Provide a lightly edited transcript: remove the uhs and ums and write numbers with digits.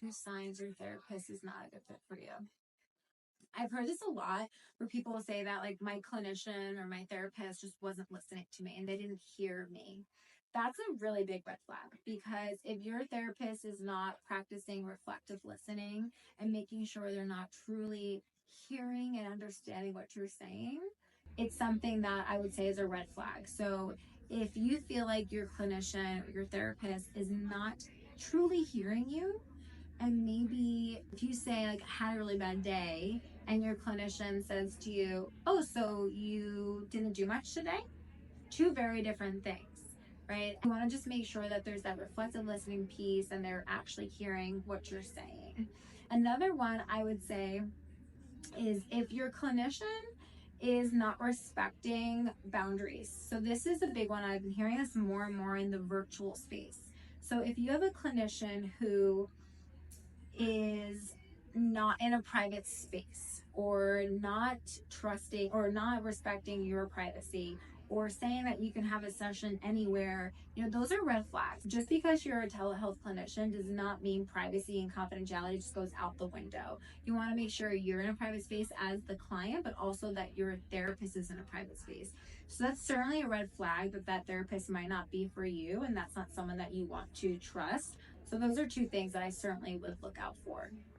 two signs your therapist is not a good fit for you. I've heard this a lot where people will say that like my clinician or my therapist just wasn't listening to me and they didn't hear me. That's a really big red flag, because if your therapist is not practicing reflective listening and making sure they're not truly hearing and understanding what you're saying, it's something that I would say is a red flag. So if you feel like your clinician or your therapist is not truly hearing you, and maybe if you say like I had a really bad day and your clinician says to you, oh, so you didn't do much today? Two very different things, right? You want to just make sure that there's that reflective listening piece and they're actually hearing what you're saying. Another one I would say is if your clinician is not respecting boundaries. So this is a big one. I've been hearing this more and more in the virtual space. So if you have a clinician who is not in a private space, or not trusting or not respecting your privacy, or saying that you can have a session anywhere, those are red flags. Just because you're a telehealth clinician does not mean privacy and confidentiality just goes out the window. You want to make sure you're in a private space as the client, but also that your therapist is in a private space. So that's certainly a red flag that therapist might not be for you, and that's not someone that you want to trust. So those are two things that I certainly would look out for.